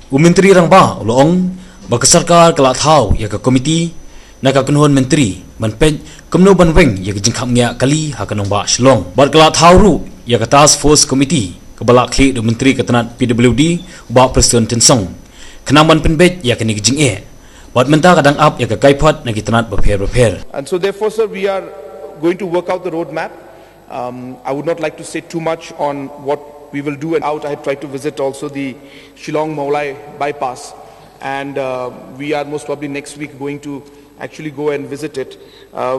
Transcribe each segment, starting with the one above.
Menteri rang ba loong ba sarkar kala thau ya ka komiti na ka kunhon menteri man pen komno ban weng ya ka jingkhap ngiah kali ha ka nongbah Shillong bar kala thau ru ya ka task force committee ka bala khle do menteri ka tanat PWD ba presiden tensong kenaman penbet ya ka ni jingeh wat menta kadang up ya ka kaiphat na kitanat ba pher. And so therefore, sir, we are going to work out the roadmap. I would not like to say too much on what we will do and out. I had tried to visit also the Shillong Maulai bypass, and we are most probably next week going to actually go and visit it.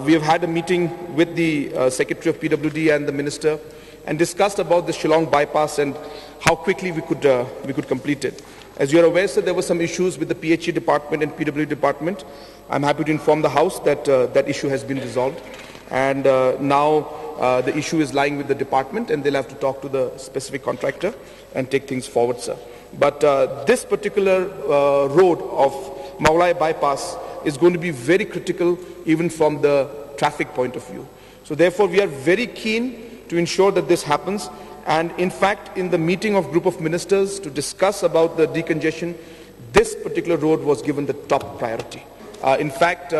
We have had a meeting with the Secretary of PWD and the Minister and discussed about the Shillong bypass and how quickly we could complete it. As you are aware, sir, there were some issues with the PHE department and PWD department. I'm happy to inform the House that that issue has been resolved, and now the issue is lying with the department, and they'll have to talk to the specific contractor and take things forward, sir. But this particular road of Maulai bypass is going to be very critical even from the traffic point of view. So therefore, we are very keen to ensure that this happens. And in fact, in the meeting of group of ministers to discuss about the decongestion, this particular road was given the top priority. In fact,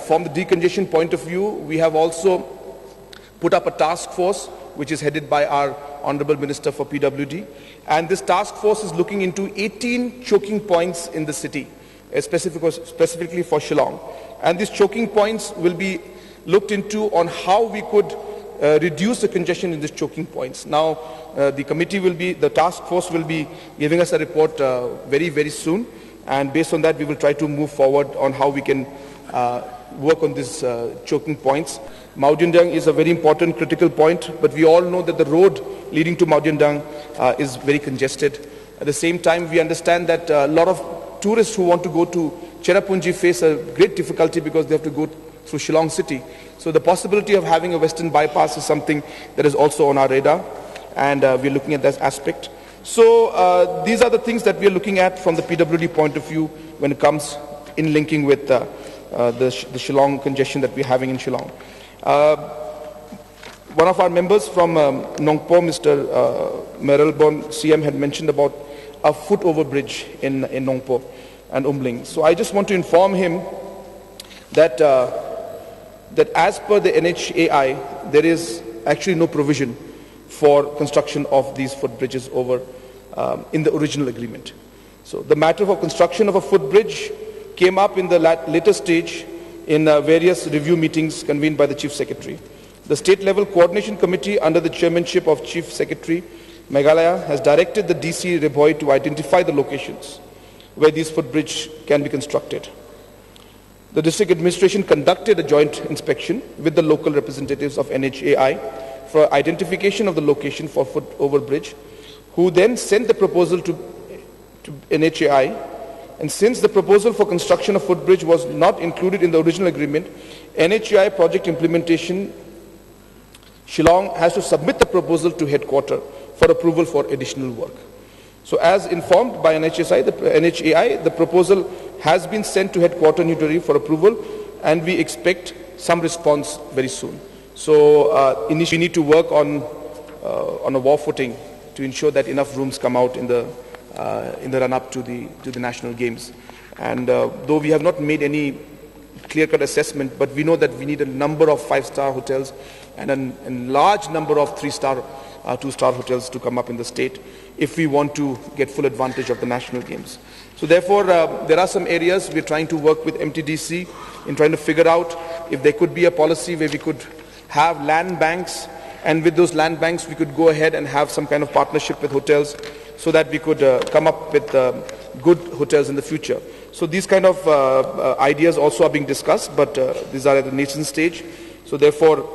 from the decongestion point of view, we have also put up a task force which is headed by our Honorable Minister for PWD. And this task force is looking into 18 choking points in the city, specifically for Shillong. And these choking points will be looked into on how we could reduce the congestion in these choking points. Now, the task force will be giving us a report very, very soon. And based on that, we will try to move forward on how we can work on these choking points. Maudyandyang is a very important critical point, but we all know that the road leading to Maudyandyang is very congested. At the same time, we understand that a lot of tourists who want to go to Cherrapunji face a great difficulty because they have to go through Shillong city. So the possibility of having a western bypass is something that is also on our radar, and we're looking at that aspect. So these are the things that we're looking at from the PWD point of view when it comes in linking with the Shillong congestion that we're having in Shillong. One of our members from Nongpo, Mr. Merelbon, CM, had mentioned about a foot over bridge in Nongpo and Umling. So I just want to inform him that that as per the NHAI, there is actually no provision for construction of these footbridges over in the original agreement. So the matter of construction of a footbridge came up in the later stage in various review meetings convened by the Chief Secretary. The State Level Coordination Committee under the chairmanship of Chief Secretary Meghalaya has directed the DC Rebhoi to identify the locations where these footbridge can be constructed. The district administration conducted a joint inspection with the local representatives of NHAI for identification of the location for foot overbridge, who then sent the proposal to NHAI. And since the proposal for construction of footbridge was not included in the original agreement, NHAI project implementation Shillong has to submit the proposal to headquarters for approval for additional work. So as informed by NHAI, the proposal has been sent to headquarters New Delhi for approval, and we expect some response very soon. So initially we need to work on a war footing to ensure that enough rooms come out in the run-up to the national games. And though we have not made any clear-cut assessment, but we know that we need a number of 5-star hotels and a large number of 3-star, 2-star hotels to come up in the state if we want to get full advantage of the national games. So therefore, there are some areas we're trying to work with MTDC in trying to figure out if there could be a policy where we could have land banks, and with those land banks we could go ahead and have some kind of partnership with hotels so that we could come up with good hotels in the future. So these kind of ideas also are being discussed, but these are at the nascent stage. So therefore,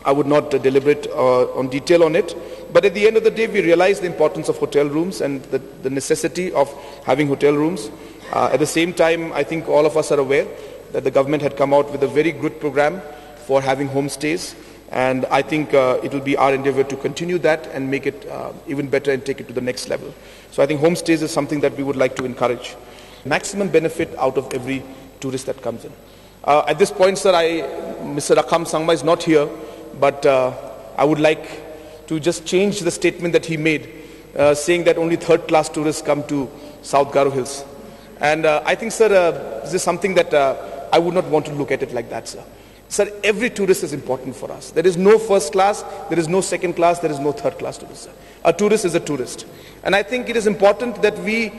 I would not deliberate on detail on it. But at the end of the day, we realize the importance of hotel rooms and the necessity of having hotel rooms. At the same time, I think all of us are aware that the government had come out with a very good program for having homestays. And I think it will be our endeavor to continue that and make it even better and take it to the next level. So I think homestays is something that we would like to encourage. Maximum benefit out of every tourist that comes in. At this point, sir, Mr. Rakham Sangma is not here, but I would like to just change the statement that he made, saying that only third-class tourists come to South Garo Hills. And I think, sir, this is something that I would not want to look at it like that, sir. Sir, every tourist is important for us. There is no first class, there is no second class, there is no third class tourist, sir. A tourist is a tourist. And I think it is important that we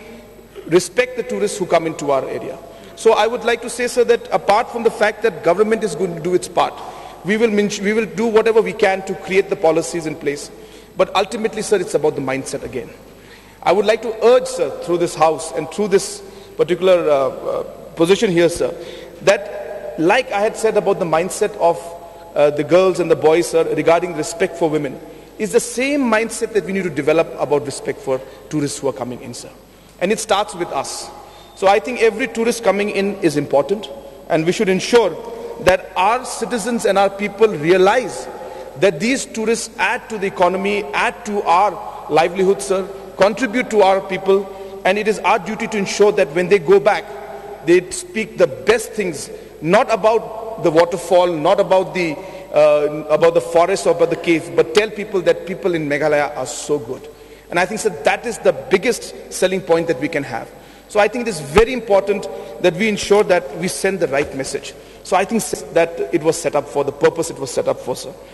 respect the tourists who come into our area. So I would like to say, sir, that apart from the fact that government is going to do its part, we will do whatever we can to create the policies in place. But ultimately, sir, it's about the mindset again. I would like to urge, sir, through this house and through this particular position here, sir, that like I had said about the mindset of the girls and the boys, sir, regarding respect for women, is the same mindset that we need to develop about respect for tourists who are coming in, sir. And it starts with us. So I think every tourist coming in is important, and we should ensure that our citizens and our people realize that these tourists add to the economy, add to our livelihood, sir, contribute to our people, and it is our duty to ensure that when they go back, they speak the best things, not about the waterfall, not about the forest or about the cave, but tell people that people in Meghalaya are so good. And I think, sir, that is the biggest selling point that we can have. So I think it is very important that we ensure that we send the right message. So I think that it was set up for the purpose it was set up for, sir.